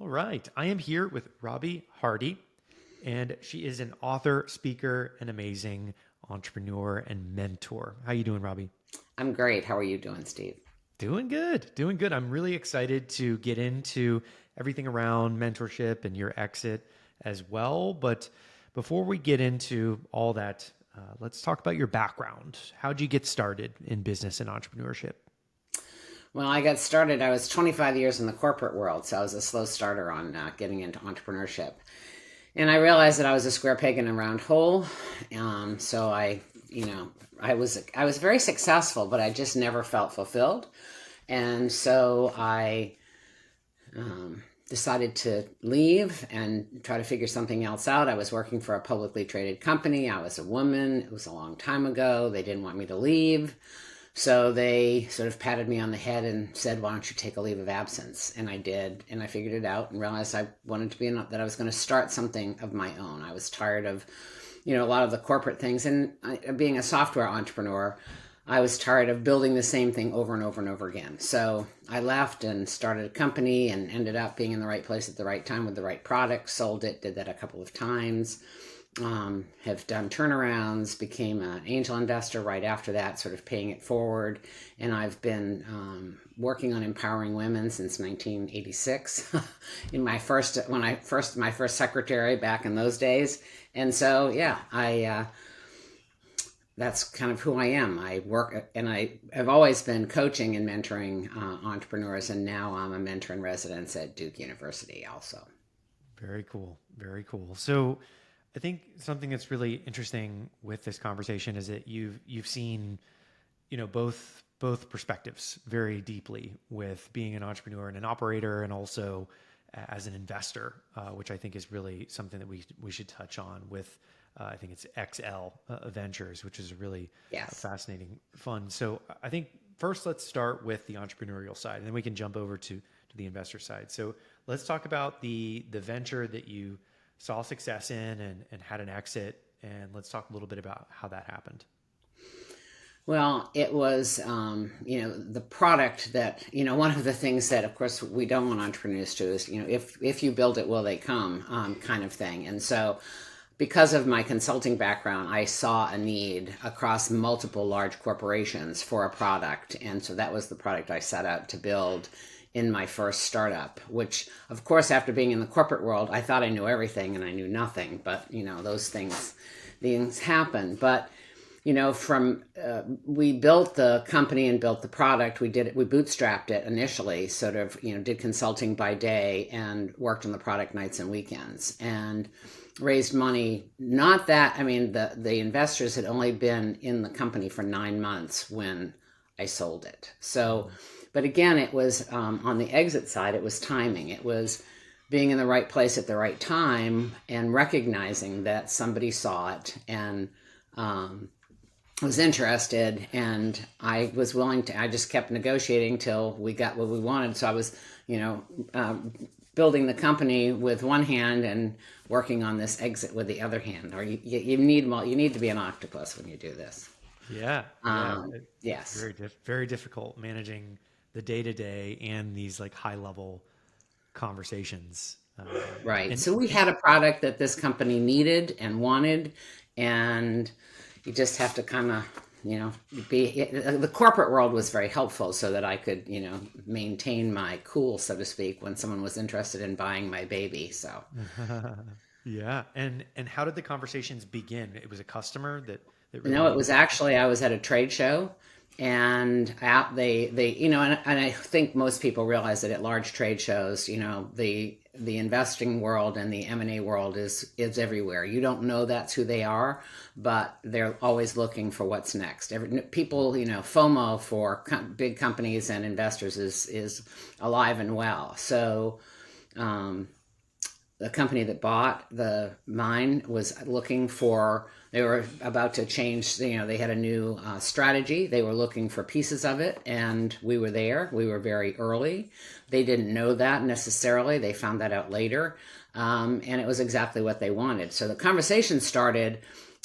All right. I am here with Robbie Hardy, and she is an author, speaker, and amazing entrepreneur and mentor. How you doing, Robbie? I'm great. How are you doing, Steve? Doing good. Doing good. I'm really excited to get into everything around mentorship and your exit as well. But before we get into all that, let's talk about your background. How'd you get started in business and entrepreneurship? Well, I got started, I was 25 years in the corporate world, so I was a slow starter on getting into entrepreneurship. And I realized that I was a square peg in a round hole. So I was very successful, but I just never felt fulfilled. And so I decided to leave and try to figure something else out. I was working for a publicly traded company. I was a woman. It was a long time ago. They didn't want me to leave. So they sort of patted me on the head and said, "Why don't you take a leave of absence?" And I did, and I figured it out and realized I wanted to be that I was going to start something of my own. I was tired of, a lot of the corporate things, and being a software entrepreneur, I was tired of building the same thing over and over and over again. So I left and started a company and ended up being in the right place at the right time with the right product. Sold it, did that a couple of times. Have done turnarounds, became an angel investor right after that, sort of paying it forward. And I've been working on empowering women since 1986 in my first secretary back in those days. And so, yeah, that's kind of who I am. I work and I have always been coaching and mentoring entrepreneurs, and now I'm a mentor in residence at Duke University also. Very cool. Very cool. So I think something that's really interesting with this conversation is that you've seen, both perspectives very deeply with being an entrepreneur and an operator, and also as an investor, which I think is really something that we should touch on with. I think it's XL Ventures, which is a really Yes. fascinating fund. So I think first let's start with the entrepreneurial side, and then we can jump over to the investor side. So let's talk about the venture that you saw success in and had an exit, and let's talk a little bit about how that happened. Well, it was, the product that, one of the things that, of course, we don't want entrepreneurs to is, if you build it, will they come, kind of thing. And so, because of my consulting background, I saw a need across multiple large corporations for a product. And so that was the product I set out to build in my first startup, which, of course, after being in the corporate world, I thought I knew everything and I knew nothing. But, those things happen. But from we built the company and built the product. We bootstrapped it initially, sort of, did consulting by day and worked on the product nights and weekends, and raised money. Not that, I mean, the investors had only been in the company for 9 months when I sold it. So, but again, it was on the exit side, it was timing. It was being in the right place at the right time and recognizing that somebody saw it and was interested, and I was willing to. I just kept negotiating till we got what we wanted. So I was, you know, uh, building the company with one hand and working on this exit with the other hand. Or you need to be an octopus when you do this. Yeah, yeah, it's Yes. very difficult managing the day to day and these like high level conversations. Right. And So we had a product that this company needed and wanted, and you just have to kind of, be. The corporate world was very helpful so that I could, maintain my cool, so to speak, when someone was interested in buying my baby. So. yeah, and how did the conversations begin? It was a customer that really No, it needed was the product. actually I was at a trade show, and they and I think most people realize that at large trade shows, the investing world and the M&A world is everywhere. You don't know that's who they are, but they're always looking for what's next. People, FOMO for big companies and investors is alive and well. So. The company that bought the mine was looking for, they were about to change, they had a new strategy. They were looking for pieces of it, and we were there. We were very early. They didn't know that necessarily. They found that out later. And it was exactly what they wanted. So the conversation started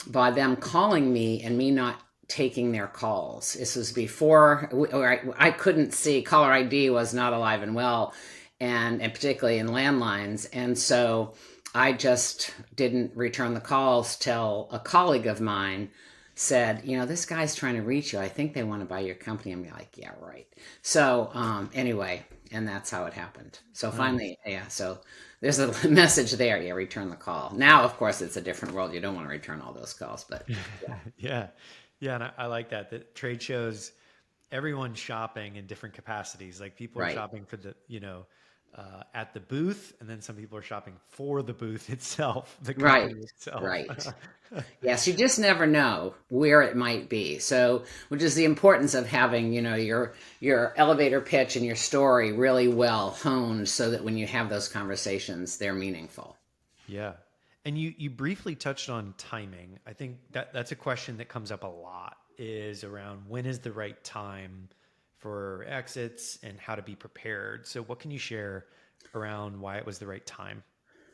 by them calling me and me not taking their calls. This was before, or I couldn't see, caller ID was not alive and well, and particularly in landlines. And so I just didn't return the calls till a colleague of mine said, this guy's trying to reach you. I think they want to buy your company. I'm like, yeah, right. So anyway, and that's how it happened. So Nice. finally, yeah, so there's a message there. Yeah, return the call. Now, of course, it's a different world. You don't want to return all those calls, but yeah. Yeah. Yeah. And I like that. That trade shows everyone's shopping in different capacities. Like people are Right. shopping for at the booth, and then some people are shopping for the booth itself, the Right. company itself. Right. Yes, you just never know where it might be. So, which is the importance of having, your elevator pitch and your story really well honed so that when you have those conversations, they're meaningful. Yeah. And you briefly touched on timing. I think that's a question that comes up a lot is around when is the right time for exits and how to be prepared. So what can you share around why it was the right time?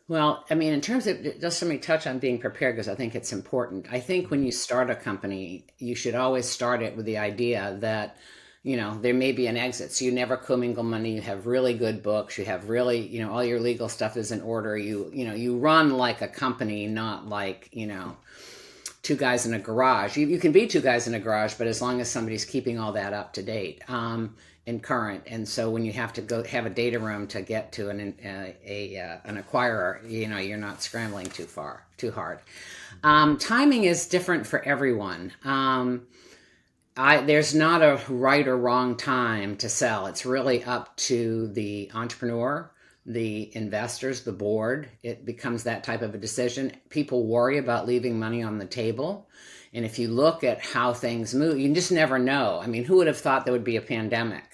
Well, I mean, in terms of just let me touch on being prepared because I think it's important. I think when Mhm. you start a company, you should always start it with the idea that, there may be an exit. So you never commingle money. You have really good books. You have really, all your legal stuff is in order. You run like a company, not like, two guys in a garage. You can be two guys in a garage, but as long as somebody's keeping all that up to date and current. And so when you have to go have a data room to get to an acquirer, you're not scrambling too hard. Timing is different for everyone. There's not a right or wrong time to sell. It's really up to the entrepreneur, the investors, the board. It becomes that type of a decision. People worry about leaving money on the table. And if you look at how things move, you just never know. I mean, who would have thought there would be a pandemic?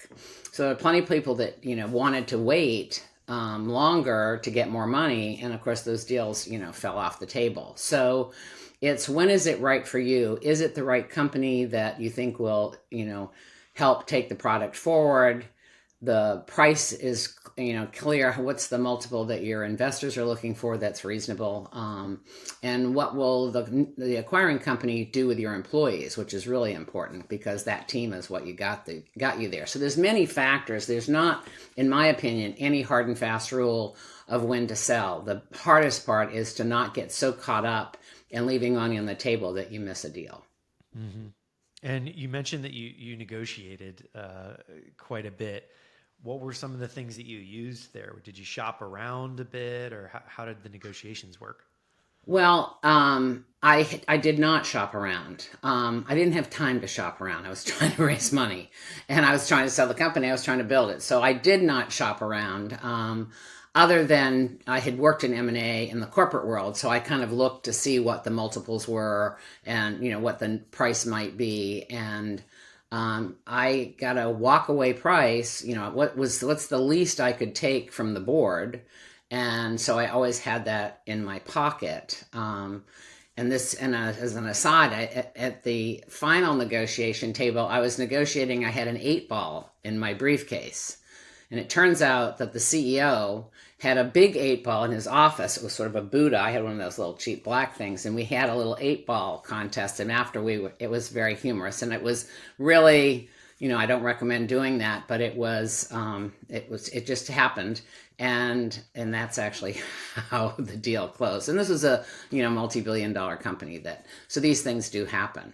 So there are plenty of people that, wanted to wait longer to get more money. And of course, those deals, fell off the table. So it's when is it right for you? Is it the right company that you think will, help take the product forward? The price is, clear. What's the multiple that your investors are looking for that's reasonable? And what will the acquiring company do with your employees, which is really important because that team is what got you there. So there's many factors. There's not, in my opinion, any hard and fast rule of when to sell. The hardest part is to not get so caught up and leaving money on the table that you miss a deal. Hmm. And you mentioned that you negotiated quite a bit. What were some of the things that you used there? Did you shop around a bit, or how did the negotiations work? Well, I did not shop around. I didn't have time to shop around. I was trying to raise money, and I was trying to sell the company. I was trying to build it, so I did not shop around. Other than I had worked in M&A in the corporate world, so I kind of looked to see what the multiples were and what the price might be, and I got a walk away price. What's the least I could take from the board, and so I always had that in my pocket. As an aside, at the final negotiation table, I was negotiating. I had an 8 ball in my briefcase, and it turns out that the CEO had a big 8 ball in his office. It was sort of a Buddha. I had one of those little cheap black things, and we had a little 8 ball contest. And after it was very humorous, and it was really, I don't recommend doing that, but it just happened, and that's actually how the deal closed. And this was a multi-billion-dollar company so these things do happen.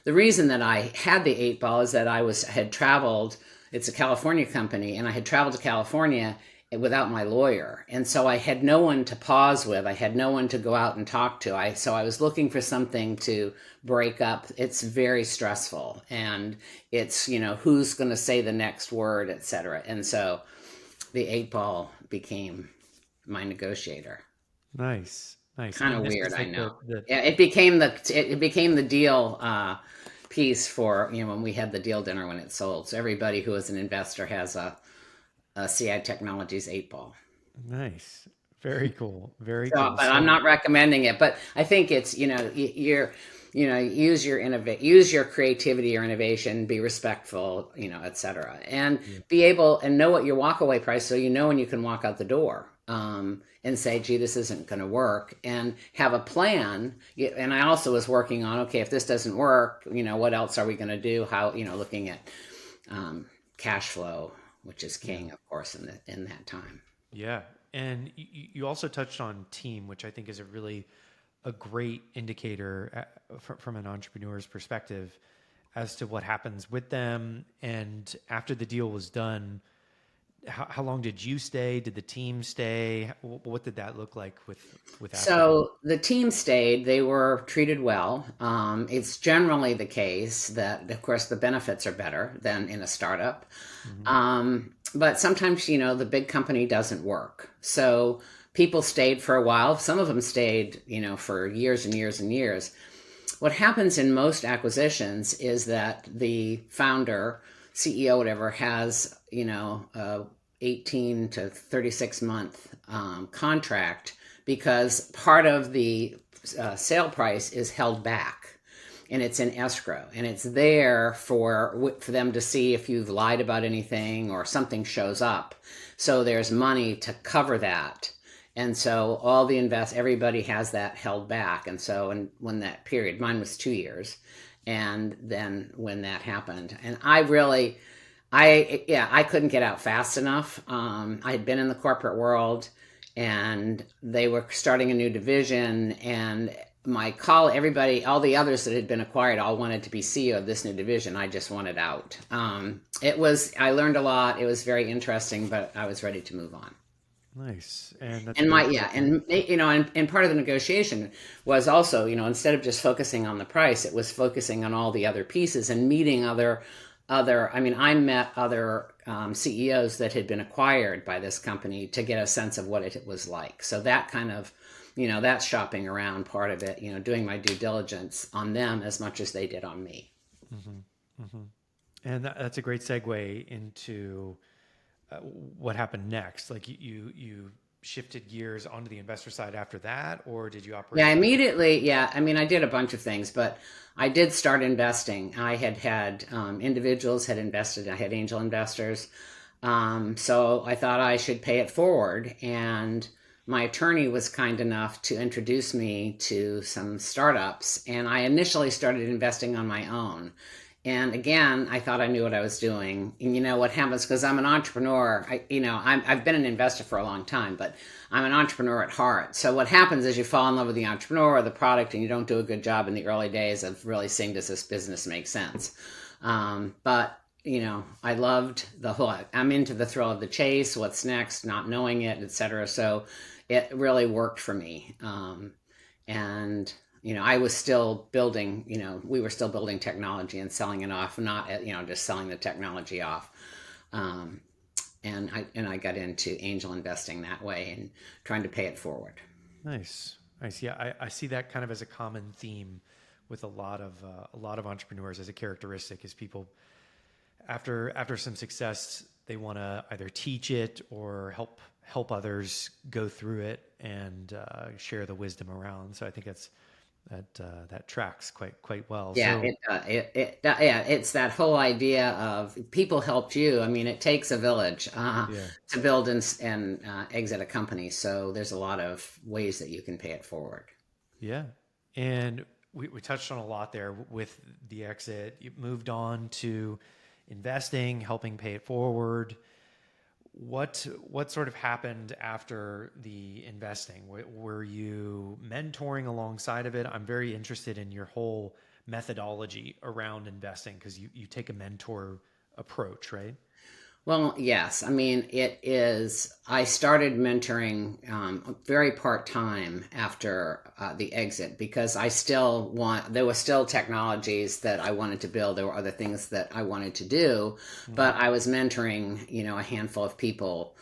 The reason that I had the 8 ball is that had traveled. It's a California company, and I had traveled to California without my lawyer, and so I had no one to pause with. I had no one to go out and talk to. So I was looking for something to break up. It's very stressful, and it's who's going to say the next word, etc. And so the 8 ball became my negotiator. Nice, nice. Kind And of this weird, was I like know. the Yeah, it became the deal piece for when we had the deal dinner when it sold. So everybody who is an investor has a CI Technologies 8 ball. nice, very cool, very So, cool. but I'm So not recommending it. But I think it's use your creativity or innovation, be respectful, etc. And yeah, be able and know what your walkaway price, so when you can walk out the door. And say, gee, this isn't going to work, and have a plan. And I also was working on, okay, if this doesn't work, what else are we going to do? How, looking at cash flow, which is Yeah. king, of course, in that time. Yeah. And you also touched on team, which I think is a great indicator from an entrepreneur's perspective as to what happens with them. And after the deal was done, how long did you stay? Did the team stay? What did that look like with after the? So the team stayed. They were treated well. It's generally the case that, of course, the benefits are better than in a startup. Mhm. But sometimes, the big company doesn't work. So people stayed for a while. Some of them stayed, for years and years and years. What happens in most acquisitions is that the founder, CEO, whatever, has, a 18 to 36 month contract because part of the sale price is held back and it's in escrow and it's there for them to see if you've lied about anything or something shows up. So there's money to cover that. And so everybody has that held back. And so, and when that period, mine was 2 years. And then when that happened, and I couldn't get out fast enough. I had been in the corporate world and they were starting a new division, and everybody, all the others that had been acquired, all wanted to be CEO of this new division. I just wanted out. I learned a lot. It was very interesting, but I was ready to move on. Nice. And that's And very my yeah, cool. and part of the negotiation was also, instead of just focusing on the price, it was focusing on all the other pieces and meeting other. I mean, I met other CEOs that had been acquired by this company to get a sense of what it was like. So that kind of, that shopping around part of it, doing my due diligence on them as much as they did on me. Hmm. Hmm. And that's a great segue into what happened next. Like you shifted gears onto the investor side after that, or did you Yeah, operate? immediately. Yeah, I mean, I did a bunch of things, but I did start investing. I had individuals had invested. I had angel investors. So I thought I should pay it forward. And my attorney was kind enough to introduce me to some startups. And I initially started investing on my own. And again, I thought I knew what I was doing. And what happens, because I'm an entrepreneur, I've been an investor for a long time, but I'm an entrepreneur at heart. So what happens is you fall in love with the entrepreneur or the product and you don't do a good job in the early days of really seeing, does this business make sense? But I loved I'm into the thrill of the chase, what's next, not knowing it, etc. So it really worked for me. And I was still building, we were still building technology and selling it off, not, just selling the technology off. Um, and I got into angel investing that way and trying to pay it forward. Nice, nice. Yeah, I see that kind of as a common theme with a lot of entrepreneurs as a characteristic is people after some success they want to either teach it or help others go through it and share the wisdom around. So I think that tracks quite well. Yeah, So yeah, it's that whole idea of people helped you. I mean, it takes a village yeah, to build and exit a company. So there's a lot of ways that you can pay it forward. yeah, and we touched on a lot there with the exit. You moved on to investing, helping pay it forward. What sort of happened after the investing? Were you mentoring alongside of it? I'm very interested in your whole methodology around investing because you take a mentor approach, right? Well, yes. I mean, it is. I started mentoring very part time after the exit because there were still technologies that I wanted to build. There were other things that I wanted to do, Hmm. but I was mentoring, a handful of people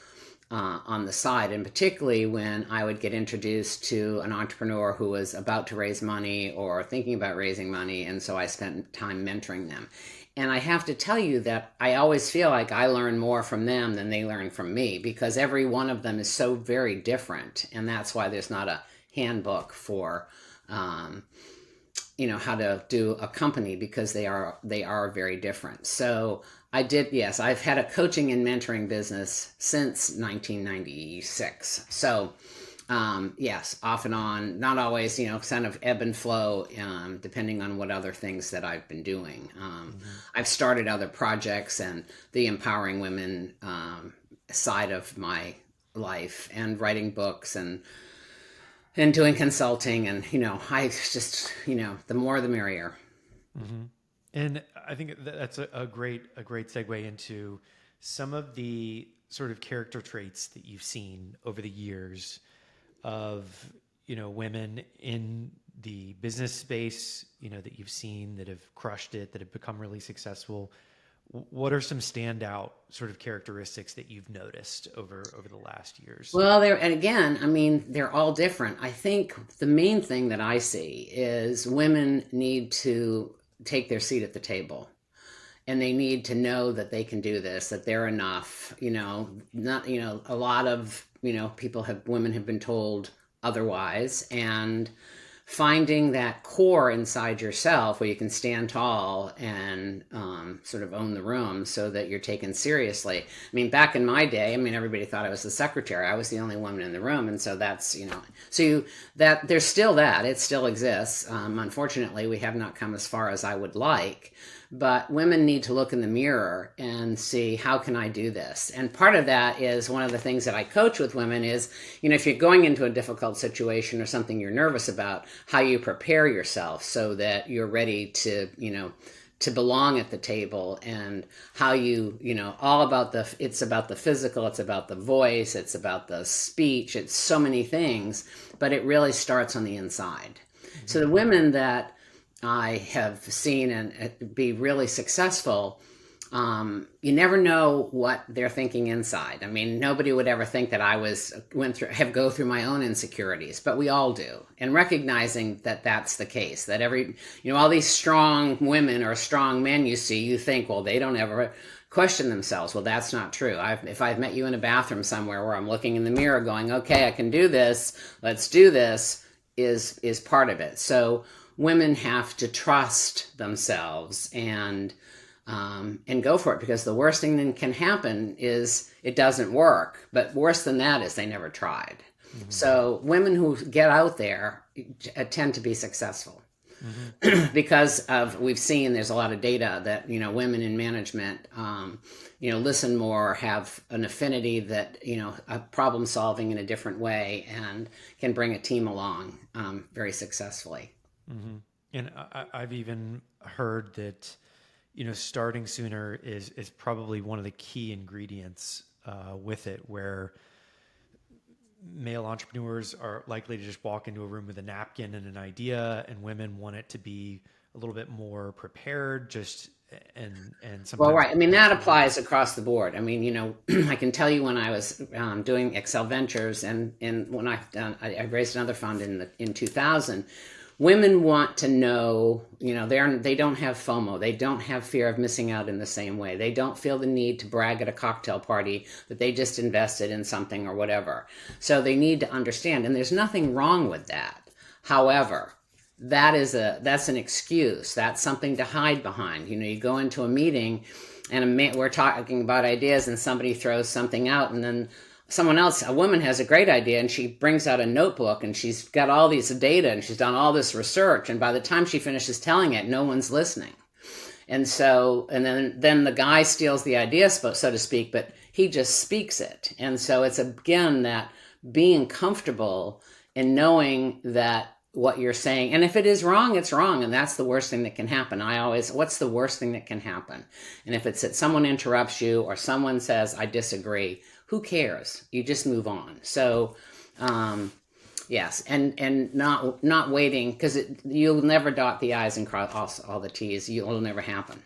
on the side, and particularly when I would get introduced to an entrepreneur who was about to raise money or thinking about raising money. And so I spent time mentoring them. And I have to tell you that I always feel like I learn more from them than they learn from me because every one of them is so very different. And that's why there's not a handbook for um, how to do a company because they are very different. So I did, yes, I've had a coaching and mentoring business since 1996. So Yes, off and on, not always, kind of ebb and flow, depending on what other things that I've been doing. Mm-hmm. I've started other projects and the empowering women side of my life, and writing books, and doing consulting, and I just, the more the merrier. Mm-hmm. And I think that's a great segue into some of the sort of character traits that you've seen over the years of women in the business space, that you've seen that have crushed it, that have become really successful. What are some standout sort of characteristics that you've noticed over the last years? Well, and again, I mean, they're all different. I think the main thing that I see is women need to take their seat at the table, and they need to know that they can do this, that they're enough. Not, a lot of, women have been told otherwise, and finding that core inside yourself where you can stand tall and sort of own the room so that you're taken seriously. I mean, back in my day, I mean, everybody thought I was the secretary. I was the only woman in the room. And so that's, that there's still that. It still exists. Unfortunately, we have not come as far as I would like. But women need to look in the mirror and see, how can I do this? And part of that is, one of the things that I coach with women is, if you're going into a difficult situation or something you're nervous about, how you prepare yourself so that you're ready to, to belong at the table, and how all about it's about the physical, it's about the voice, it's about the speech, it's so many things, but it really starts on the inside. Mm-hmm. So the women that I have seen and be really successful, you never know what they're thinking inside. I mean, nobody would ever think that I go through my own insecurities, but we all do. And recognizing that that's the case, that all these strong women or strong men you see, you think, well, they don't ever question themselves. Well, that's not true. If I've met you in a bathroom somewhere where I'm looking in the mirror going, okay, I can do this, let's do this, is part of it. So women have to trust themselves and go for it, because the worst thing that can happen is it doesn't work. But worse than that is they never tried. Mm-hmm. So women who get out there tend to be successful. Mm-hmm. Because we've seen, there's a lot of data that, women in management, listen more, have an affinity that, problem solving in a different way, and can bring a team along very successfully. Mm-hmm. And I've even heard that, starting sooner is probably one of the key ingredients with it, where male entrepreneurs are likely to just walk into a room with a napkin and an idea, and women want it to be a little bit more prepared, and sometimes. Well, right. I mean, that applies across the board. I mean, I can tell you, when I was doing Excel Ventures, and when I raised another fund in 2000. Women want to know, they don't have FOMO. They don't have fear of missing out in the same way. They don't feel the need to brag at a cocktail party that they just invested in something or whatever. So they need to understand, and there's nothing wrong with that. However, that's an excuse. That's something to hide behind. You go into a meeting, and we're talking about ideas, and somebody throws something out, and then someone else, a woman, has a great idea, and she brings out a notebook, and she's got all these data, and she's done all this research, and by the time she finishes telling it, no one's listening. And so, and then the guy steals the idea, so to speak, but he just speaks it. And so it's, again, that being comfortable and knowing that what you're saying, and if it is wrong, it's wrong, and that's the worst thing that can happen. What's the worst thing that can happen? And if it's that someone interrupts you, or someone says, I disagree, who cares? You just move on. So, yes, and not waiting, because you'll never dot the I's and cross all the T's. It'll never happen.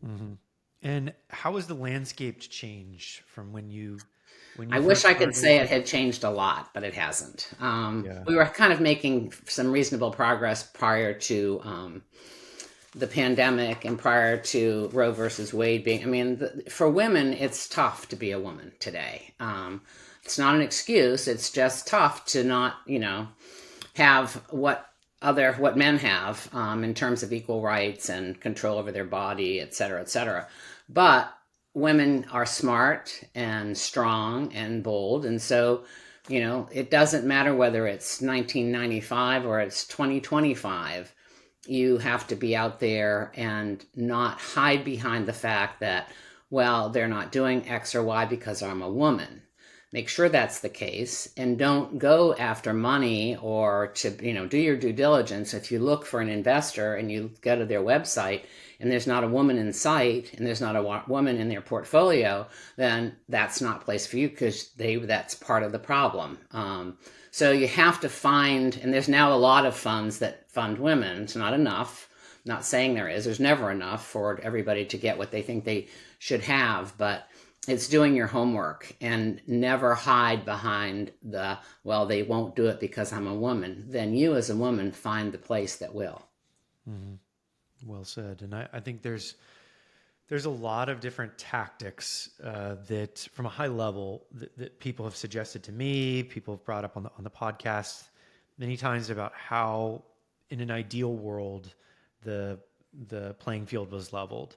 Mm-hmm. And how has the landscape changed from when you I wish I could say it had changed a lot, but it hasn't. We were kind of making some reasonable progress prior to the pandemic, and prior to Roe versus Wade being, I mean, for women, it's tough to be a woman today. It's not an excuse. It's just tough to not, have what men have in terms of equal rights and control over their body, et cetera, et cetera. But women are smart and strong and bold. And so it doesn't matter whether it's 1995 or it's 2025. You have to be out there and not hide behind the fact that, well, they're not doing X or Y because I'm a woman. Make sure that's the case, and don't go after money or to, do your due diligence. If you look for an investor and you go to their website and there's not a woman in sight and there's not a woman in their portfolio, then that's not a place for you, because that's part of the problem. So you have to find, and there's now a lot of funds that fund women. It's not enough. I'm not saying there is. There's never enough for everybody to get what they think they should have, but it's doing your homework and never hide behind well, they won't do it because I'm a woman. Then you as a woman find the place that will. Mm-hmm. Well said. And I think there's a lot of different tactics that, from a high level, that people have suggested to me, people have brought up on the podcast many times, about how, in an ideal world, the playing field was leveled.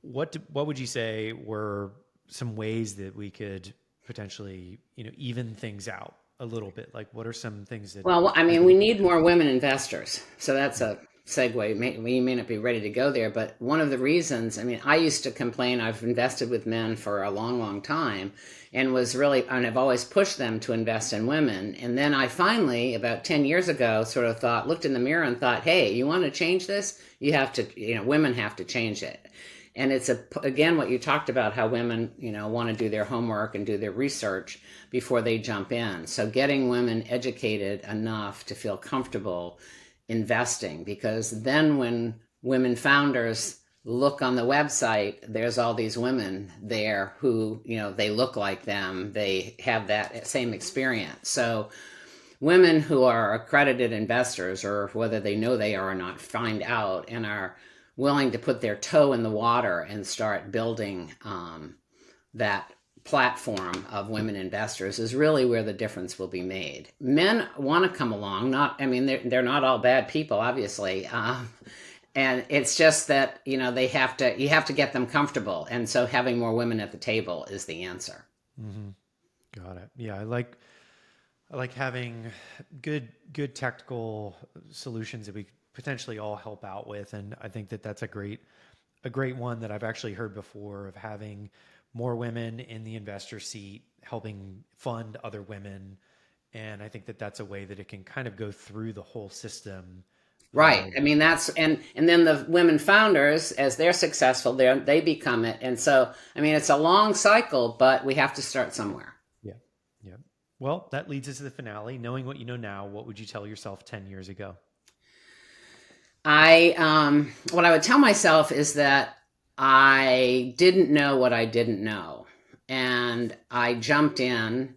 What would you say were some ways that we could potentially, even things out a little bit? Like, what are some things that... Well, I mean, we need more women investors. So that's a segue. We may not be ready to go there, but one of the reasons, I mean, I used to complain, I've invested with men for a long, long time, and I've always pushed them to invest in women. And then I finally, about 10 years ago, sort of looked in the mirror and thought, hey, you want to change this? You have to, women have to change it. And it's again, what you talked about, how women, want to do their homework and do their research before they jump in. So getting women educated enough to feel comfortable investing, because then when women founders look on the website, there's all these women there who, they look like them. They have that same experience. So women who are accredited investors, or whether they know they are or not, find out and are willing to put their toe in the water and start building that platform of women investors, is really where the difference will be made. Men want to come along. They're not all bad people, obviously. And it's just that, you have to get them comfortable. And so having more women at the table is the answer. Mm-hmm. Got it. Yeah. I like having good tactical solutions that we potentially all help out with. And I think that's a great one that I've actually heard before, of having more women in the investor seat, helping fund other women. And I think that's a way that it can kind of go through the whole system. Right. I mean, and then the women founders, as they're successful, they become it. And so, I mean, it's a long cycle, but we have to start somewhere. Yeah. Yeah. Well, that leads us to the finale. Knowing what you know now, what would you tell yourself 10 years ago? What I would tell myself is that I didn't know what I didn't know. And I jumped in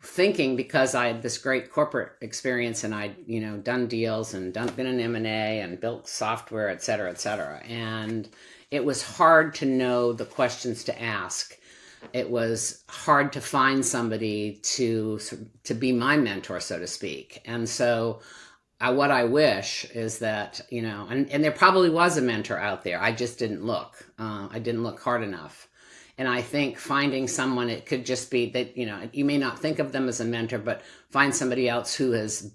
thinking, because I had this great corporate experience and I'd, done deals and been in M&A and built software, et cetera, et cetera. And it was hard to know the questions to ask. It was hard to find somebody to be my mentor, so to speak. And so what I wish is that, and there probably was a mentor out there. I just didn't look. I didn't look hard enough. And I think finding someone, it could just be that, you may not think of them as a mentor, but find somebody else who has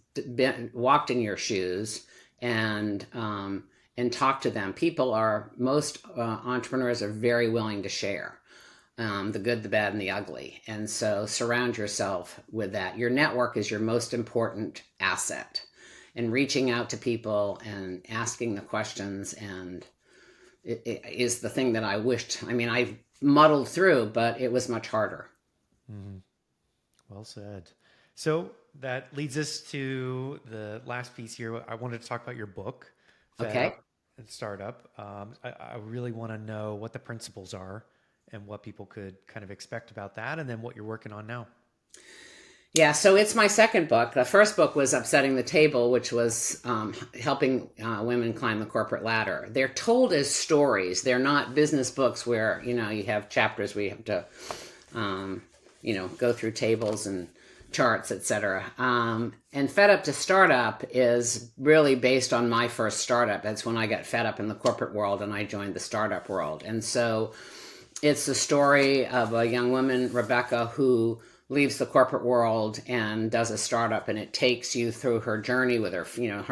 walked in your shoes and talk to them. Most entrepreneurs are very willing to share the good, the bad, and the ugly. And so surround yourself with that. Your network is your most important asset. And reaching out to people and asking the questions it is the thing that I wished. I mean, I muddled through, but it was much harder. Mm-hmm. Well said. So that leads us to the last piece here. I wanted to talk about your book, Okay. and Startup. I really want to know what the principles are and what people could kind of expect about that, and then what you're working on now. Yeah, so it's my second book. The first book was Upsetting the Table, which was helping women climb the corporate ladder. They're told as stories. They're not business books where, you have chapters where you have to, go through tables and charts, etc. And Fed Up to Startup is really based on my first startup. That's when I got fed up in the corporate world and I joined the startup world. And so it's the story of a young woman, Rebecca, who leaves the corporate world and does a startup, and it takes you through her journey with her,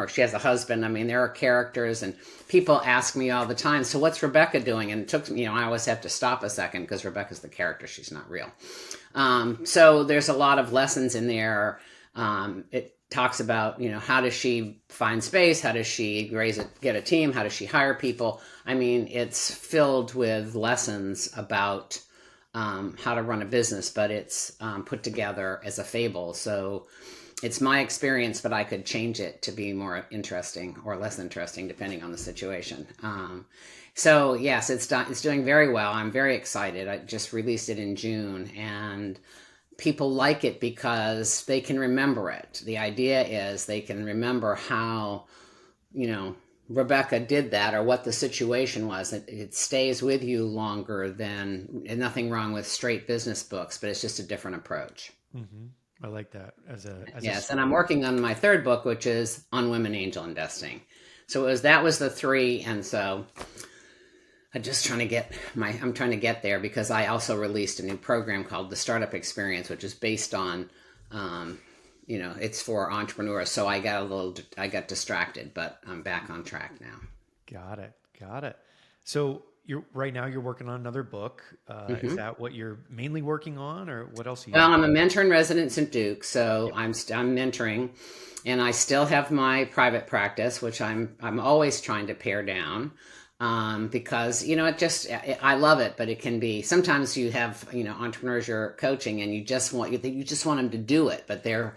she has a husband. I mean, there are characters, and people ask me all the time, so what's Rebecca doing? And it took, I always have to stop a second because Rebecca's the character. She's not real. So there's a lot of lessons in there. It talks about, how does she find space? How does she get a team? How does she hire people? I mean, it's filled with lessons about how to run a business, but it's put together as a fable. So it's my experience, but I could change it to be more interesting or less interesting depending on the situation. So yes, it's doing very well. I'm very excited. I just released it in June, and people like it because they can remember it. The idea is they can remember how, Rebecca did that, or what the situation was. It stays with you longer than, and nothing wrong with straight business books, but it's just a different approach. I like that Yes, and I'm working on my third book, which is on women angel investing. So that was the three, and so I'm trying to get there, because I also released a new program called the Startup Experience, which is based on, it's for entrepreneurs. So I got distracted, but I'm back on track now. Got it. So right now you're working on another book. Is that what you're mainly working on, or what else are you Well, doing? I'm a mentor in residence at Duke, so I'm mentoring, and I still have my private practice, which I'm always trying to pare down. Because I love it, but it can be, sometimes you have, entrepreneurs you're coaching, and you just want them to do it, but they're,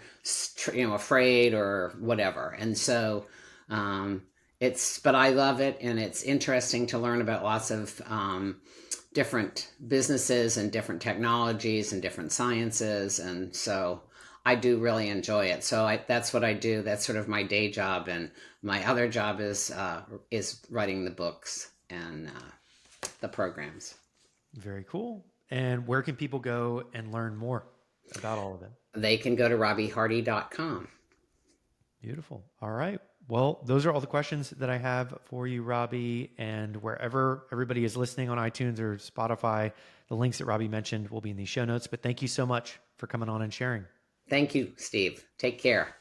afraid or whatever. And so, but I love it, and it's interesting to learn about lots of, different businesses and different technologies and different sciences. And so I do really enjoy it. So that's what I do. That's sort of my day job. And my other job is writing the books and the programs. Very cool. And where can people go and learn more about all of it? They can go to robbiehardy.com. Beautiful. All right. Well, those are all the questions that I have for you, Robbie. And wherever everybody is listening on iTunes or Spotify, the links that Robbie mentioned will be in the show notes. But thank you so much for coming on and sharing. Thank you, Steve. Take care.